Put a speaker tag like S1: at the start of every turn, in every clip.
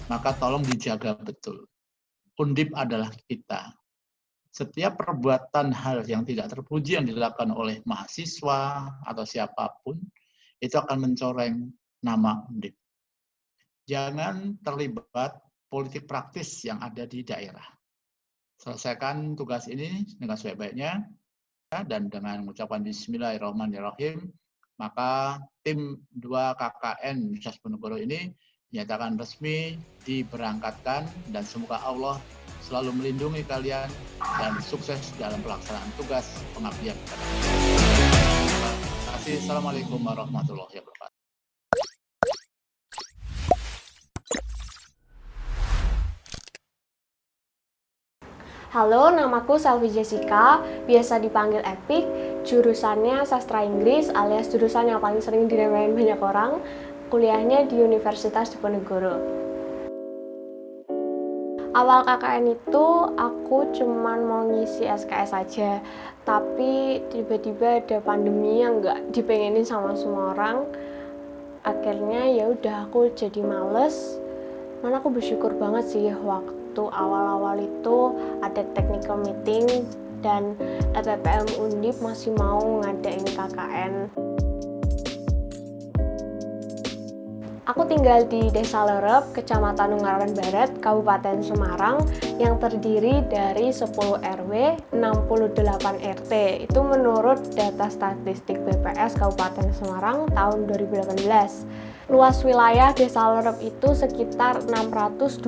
S1: maka tolong dijaga betul. Undip adalah kita. Setiap perbuatan hal yang tidak terpuji yang dilakukan oleh mahasiswa atau siapapun, itu akan mencoreng nama Undip. Jangan terlibat politik praktis yang ada di daerah. Selesaikan tugas ini dengan sebaik-baiknya, dan dengan mengucapkan Bismillahirrahmanirrahim, maka tim 2 KKN Universitas Diponegoro ini dinyatakan resmi diberangkatkan, dan semoga Allah selalu melindungi kalian dan sukses dalam pelaksanaan tugas pengabdian. Terima kasih. Assalamualaikum warahmatullahi wabarakatuh.
S2: Halo, namaku Selvi Jessica, biasa dipanggil Epic, jurusannya Sastra Inggris alias jurusan yang paling sering diremehin banyak orang, kuliahnya di Universitas Diponegoro. Awal KKN itu aku cuman mau ngisi SKS aja, tapi tiba-tiba ada pandemi yang nggak dipengenin sama semua orang. Akhirnya ya udah aku jadi males. Mana aku bersyukur banget sih waktu awal-awal itu ada technical meeting dan LPPM Undip masih mau ngadain KKN. Aku tinggal di Desa Lerep, Kecamatan Ungaran Barat, Kabupaten Semarang, yang terdiri dari 10 RW, 68 RT. Itu menurut data statistik BPS Kabupaten Semarang tahun 2018. Luas wilayah Desa Lerep itu sekitar 628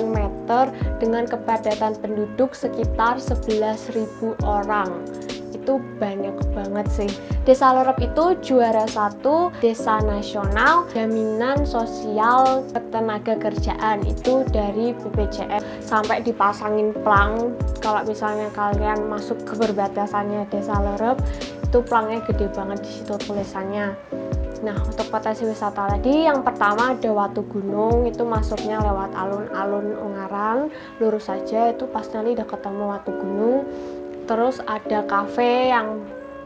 S2: meter dengan kepadatan penduduk sekitar 11.000 orang. Itu banyak banget sih. Desa Lerep itu juara 1 desa nasional jaminan sosial ketenaga kerjaan itu dari BPJS, sampai dipasangin plang kalau misalnya kalian masuk ke perbatasannya Desa Lerep itu plangnya gede banget di situ tulisannya. Nah, untuk potensi wisata tadi, yang pertama ada Watu Gunung, itu masuknya lewat alun-alun Ungaran, lurus saja itu pas nanti udah ketemu Watu Gunung. Terus ada kafe yang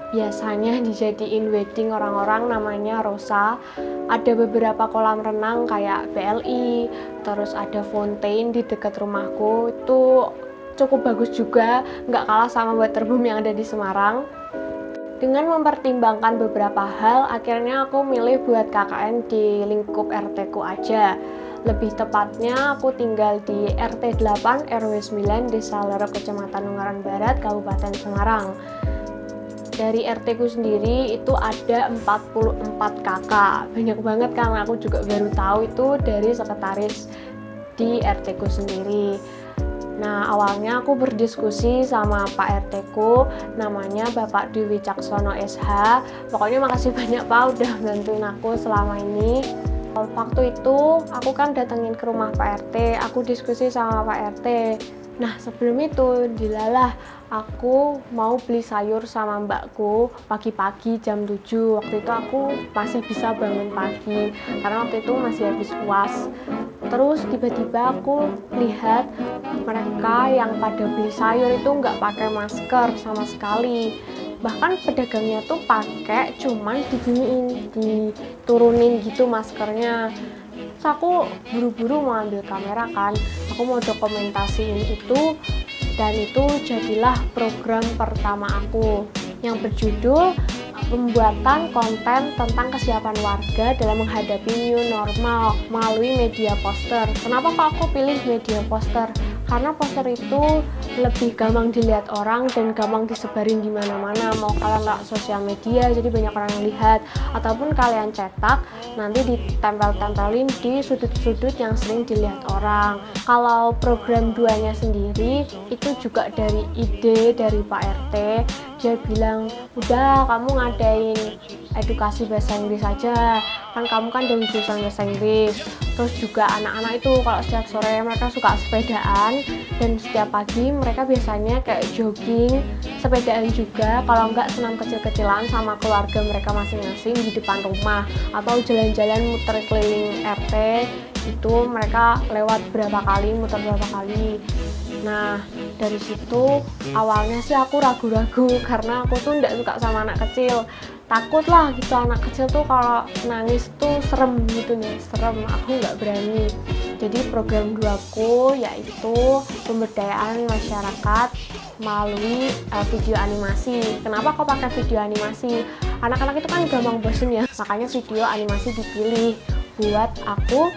S2: biasanya dijadiin wedding orang-orang, namanya Rosa. Ada beberapa kolam renang kayak BLI, terus ada fountain di dekat rumahku, itu cukup bagus juga, nggak kalah sama waterboom yang ada di Semarang. Dengan mempertimbangkan beberapa hal, akhirnya aku milih buat KKN di lingkup RT ku aja. Lebih tepatnya aku tinggal di RT 8 RW 9 Desa Lerep, Kecamatan Ungaran Barat, Kabupaten Semarang. Dari RT ku sendiri itu ada 44 kakak. Banyak banget karena aku juga baru tahu itu dari sekretaris di RT ku sendiri. Nah, awalnya aku berdiskusi sama Pak RT ku, namanya Bapak Dwi Caksono SH. Pokoknya makasih banyak Pak udah bantuin aku selama ini. Waktu itu aku kan datengin ke rumah Pak RT, aku diskusi sama Pak RT. Nah, sebelum itu dilalah aku mau beli sayur sama mbakku pagi-pagi jam 7. Waktu itu aku masih bisa bangun pagi karena waktu itu masih habis UAS. Terus tiba-tiba aku lihat mereka yang pada beli sayur itu nggak pakai masker sama sekali. Bahkan pedagangnya tuh pakai cuman diginiin, diturunin gitu maskernya. Terus aku buru-buru mau ambil kamera kan, aku mau dokumentasiin itu, dan itu jadilah program pertama aku yang berjudul pembuatan konten tentang kesiapan warga dalam menghadapi new normal melalui media poster. Kenapa kok aku pilih media poster? Karena poster itu lebih gampang dilihat orang dan gampang disebarin di mana-mana. Mau kalian lewat sosial media, jadi banyak orang yang lihat, ataupun kalian cetak, nanti ditempel-tempelin di sudut-sudut yang sering dilihat orang. Kalau program 2-nya sendiri, itu juga dari ide dari Pak RT. Dia bilang, udah kamu ngadain edukasi bahasa Inggris aja, kan kamu kan dari jurusan bahasa Inggris. Terus juga anak-anak itu kalau setiap sore mereka suka sepedaan, dan setiap pagi mereka biasanya kayak jogging, sepedaan juga, kalau enggak senam kecil-kecilan sama keluarga mereka masing-masing di depan rumah, atau jalan-jalan muter keliling RT, itu mereka lewat berapa kali, muter berapa kali. Nah, dari situ awalnya sih aku ragu-ragu karena aku tuh nggak suka sama anak kecil. Takut lah gitu, anak kecil tuh kalau nangis tuh serem gitu nih, serem, aku nggak berani. Jadi program 2 ku yaitu pemberdayaan masyarakat melalui video animasi. Kenapa kok pakai video animasi? Anak-anak itu kan gampang bosen ya, makanya video animasi dipilih buat aku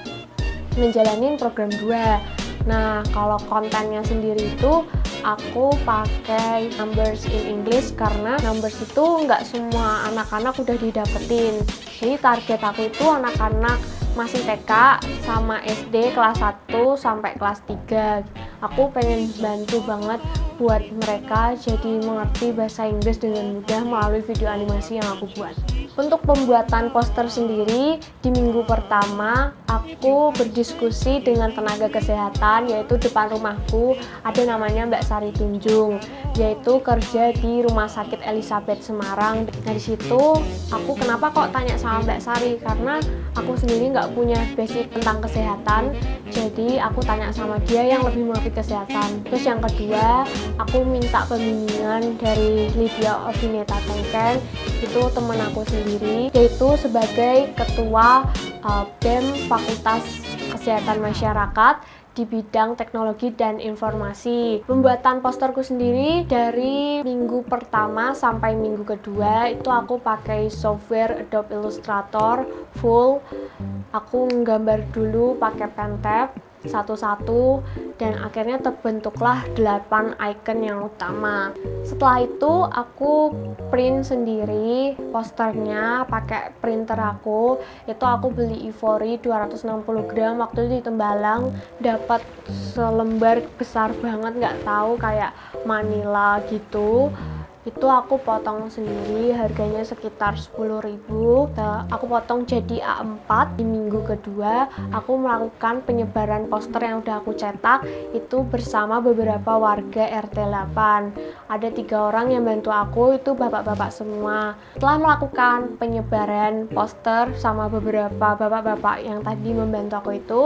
S2: menjalanin program 2. Nah, kalau kontennya sendiri itu aku pakai numbers in English karena numbers itu nggak semua anak-anak udah didapetin. Jadi target aku itu anak-anak masih TK sama SD kelas 1 sampai kelas 3. Aku pengen bantu banget buat mereka jadi mengerti bahasa Inggris dengan mudah melalui video animasi yang aku buat. Untuk pembuatan poster sendiri, di minggu pertama aku berdiskusi dengan tenaga kesehatan, yaitu depan rumahku ada namanya Mbak Sari Tunjung, yaitu kerja di Rumah Sakit Elizabeth Semarang. Dari situ aku kenapa kok tanya sama Mbak Sari, karena aku sendiri nggak punya basic tentang kesehatan, jadi aku tanya sama dia yang lebih mengerti kesehatan. Terus yang kedua, aku minta pembimbingan dari Lydia Ovineta Tengken, itu teman aku sendiri, yaitu sebagai ketua BEM Fakultas Kesehatan Masyarakat di bidang teknologi dan informasi. Pembuatan posterku sendiri dari minggu pertama sampai minggu kedua itu aku pakai software Adobe Illustrator full. Aku nggambar dulu pakai Pentab satu-satu dan akhirnya terbentuklah 8 icon yang utama. Setelah itu aku print sendiri posternya pakai printer aku. Itu aku beli Ivory 260 gram, waktu itu di Tembalang dapat selembar besar banget, nggak tahu kayak Manila gitu. Itu aku potong sendiri, harganya sekitar 10.000. Aku potong jadi A4. Di minggu kedua aku melakukan penyebaran poster yang udah aku cetak itu bersama beberapa warga RT 8. Ada 3 orang yang bantu aku, itu bapak-bapak semua. Setelah melakukan penyebaran poster sama beberapa bapak-bapak yang tadi membantu aku itu,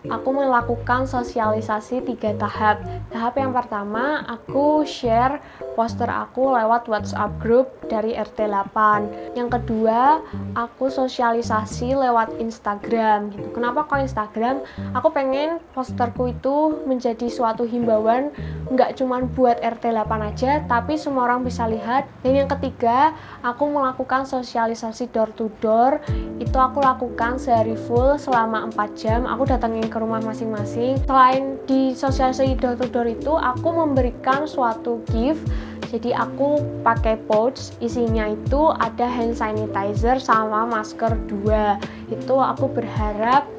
S2: aku melakukan sosialisasi 3 tahap. Tahap yang pertama, aku share poster aku lewat WhatsApp group dari RT 8. Yang kedua, aku sosialisasi lewat Instagram gitu. Kenapa kok Instagram? Aku pengen posterku itu menjadi suatu himbauan, nggak cuma buat RT 8 aja, tapi semua orang bisa lihat. Dan yang ketiga, aku melakukan sosialisasi door to door. Itu aku lakukan sehari full selama 4 jam. Aku datangin ke rumah masing-masing. Selain di sosialisasi door to door itu, aku memberikan suatu gift. Jadi aku pakai pouch, isinya itu ada hand sanitizer sama masker 2. Itu aku berharap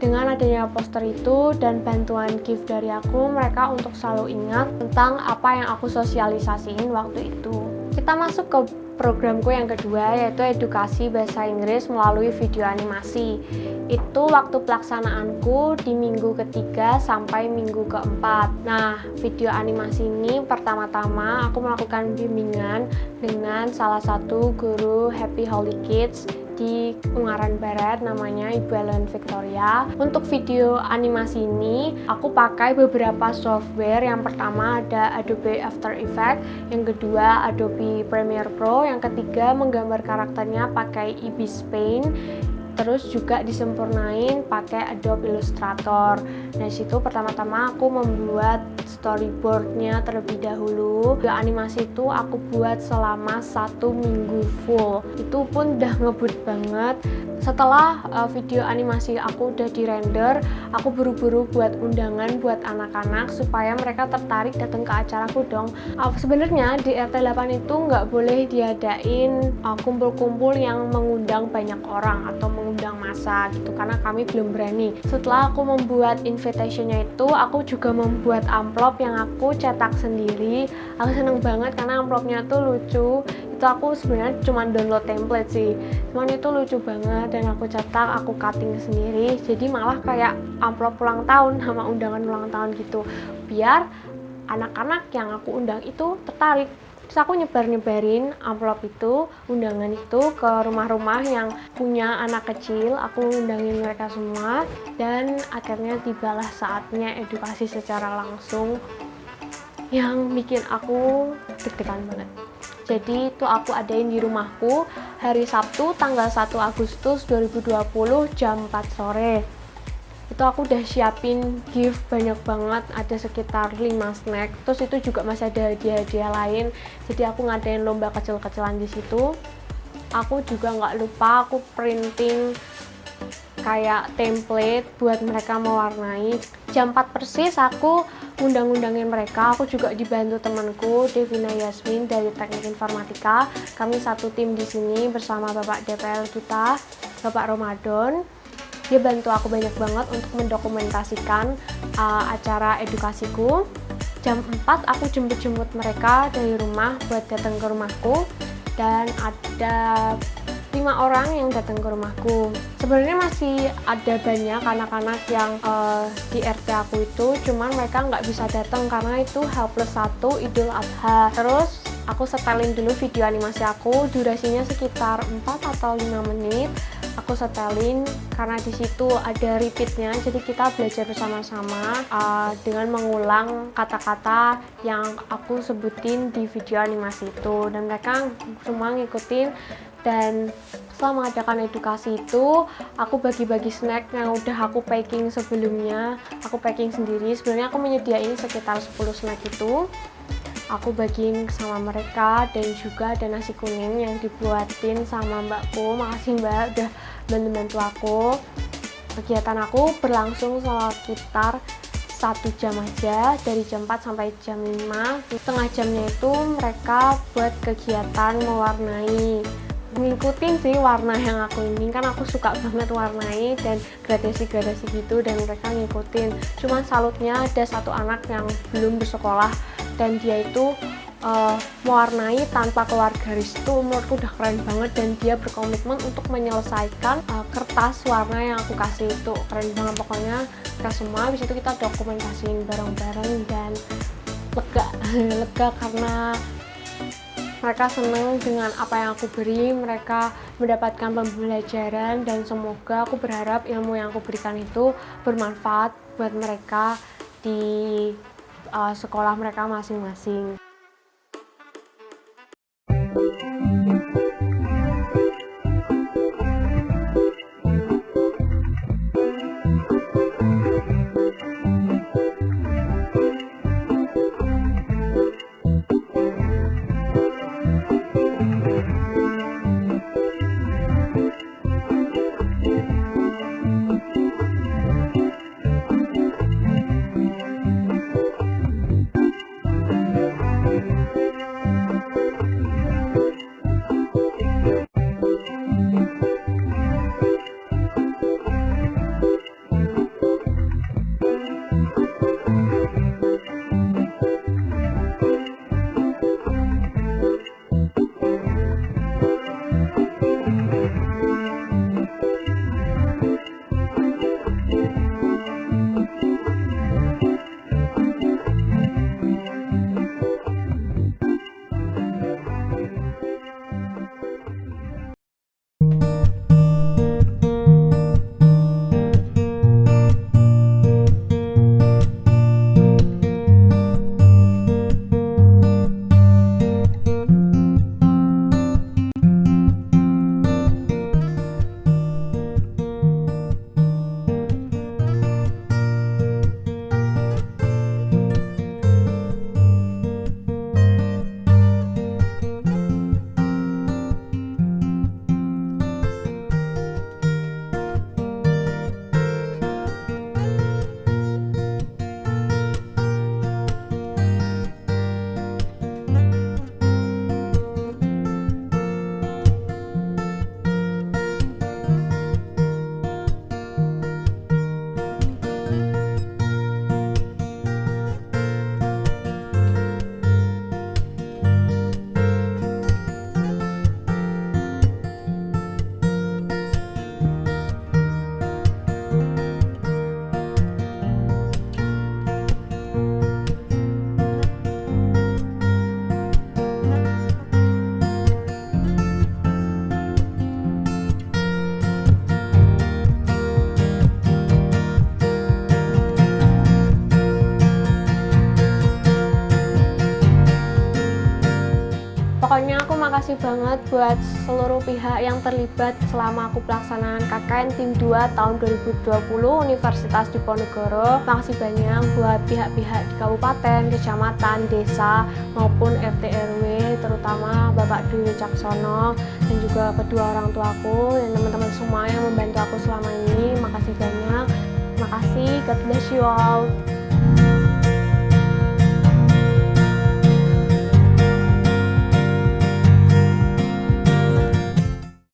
S2: dengan adanya poster itu dan bantuan gift dari aku, mereka untuk selalu ingat tentang apa yang aku sosialisasiin waktu itu. Kita masuk ke programku yang kedua, yaitu edukasi bahasa Inggris melalui video animasi. Itu waktu pelaksanaanku di minggu ketiga sampai minggu keempat. Nah, video animasi ini pertama-tama aku melakukan bimbingan dengan salah satu guru Happy Holy Kids di Ungaran Barat, namanya Ibu Ellen Victoria. Untuk video animasi ini aku pakai beberapa software. Yang pertama ada Adobe After Effects, yang kedua Adobe Premiere Pro, yang ketiga menggambar karakternya pakai Ibis Paint, terus juga disempurnain pakai Adobe Illustrator. Nah, situ pertama-tama aku membuat storyboardnya terlebih dahulu. Video animasi itu aku buat selama 1 minggu full. Itu pun udah ngebut banget. Setelah video animasi aku udah dirender, aku buru-buru buat undangan buat anak-anak supaya mereka tertarik datang ke acaraku dong. Sebenarnya di RT 8 itu nggak boleh diadain kumpul-kumpul yang mengundang banyak orang atau mengundang massa gitu, karena kami belum berani. Setelah aku membuat invitationnya itu, aku juga membuat amplop yang aku cetak sendiri. Aku seneng banget karena amplopnya tuh lucu. Itu aku sebenarnya cuma download template sih, cuman itu lucu banget dan aku cetak, aku cutting sendiri, jadi malah kayak amplop ulang tahun sama undangan ulang tahun gitu, biar anak-anak yang aku undang itu tertarik. Terus aku nyebarin amplop itu, undangan itu ke rumah-rumah yang punya anak kecil. Aku undangin mereka semua dan akhirnya tibalah saatnya edukasi secara langsung yang bikin aku deg-degan banget. Jadi itu aku adain di rumahku hari Sabtu tanggal 1 Agustus 2020 jam 4 sore. itu aku udah siapin gift banyak banget, ada sekitar 5 snack. Terus itu juga masih ada hadiah-hadiah lain, jadi aku ngadain lomba kecil-kecilan di situ. Aku juga nggak lupa aku printing kayak template buat mereka mewarnai. Jam 4 persis aku ngundang-undangin mereka. Aku juga dibantu temanku Devina Yasmin dari Teknik Informatika. Kami satu tim di sini bersama Bapak DPL kita, Bapak Ramadan. Dia bantu aku banyak banget untuk mendokumentasikan acara edukasiku. Jam 4 aku jemput-jemput mereka dari rumah buat datang ke rumahku, dan ada 5 orang yang datang ke rumahku. Sebenarnya masih ada banyak anak-anak yang di RT aku itu, cuman mereka nggak bisa datang karena itu H+1 Idul Adha. Terus aku setelin dulu video animasi aku, durasinya sekitar 4 atau 5 menit. Aku setelin karena di situ ada repeatnya, jadi kita belajar bersama-sama dengan mengulang kata-kata yang aku sebutin di video animasi itu, dan mereka semua ngikutin. Dan setelah mengadakan edukasi itu, aku bagi-bagi snack yang udah aku packing sebelumnya. Aku packing sendiri, sebenarnya aku menyediain sekitar 10 snack itu. Aku bagiin sama mereka, dan juga ada nasi kuning yang dibuatin sama mbakku. Makasih mbak udah bantu aku. Kegiatan aku berlangsung sekitar 1 jam aja, dari jam 4 sampai jam 5. Setengah jamnya itu mereka buat kegiatan mewarnai, ngikutin sih warna yang aku ini, kan aku suka banget warnai dan gradasi-gradasi gitu, dan mereka ngikutin. Cuman salutnya ada satu anak yang belum bersekolah, dan dia itu mewarnai tanpa keluar garis. Itu menurutku udah keren banget, dan dia berkomitmen untuk menyelesaikan kertas warna yang aku kasih. Itu keren banget pokoknya. Kita semua habis itu kita dokumentasiin bareng-bareng, dan lega karena mereka senang dengan apa yang aku beri. Mereka mendapatkan pembelajaran, dan semoga, aku berharap ilmu yang aku berikan itu bermanfaat buat mereka di sekolah mereka masing-masing. Pokoknya aku makasih banget buat seluruh pihak yang terlibat selama aku pelaksanaan KKN Tim 2 tahun 2020 Universitas Diponegoro. Makasih banyak buat pihak-pihak di kabupaten, kecamatan, desa, maupun RT RW, terutama Bapak Dwi Wicaksono dan juga kedua orang tuaku dan teman-teman semua yang membantu aku selama ini. Makasih banyak. Makasih, God bless you all.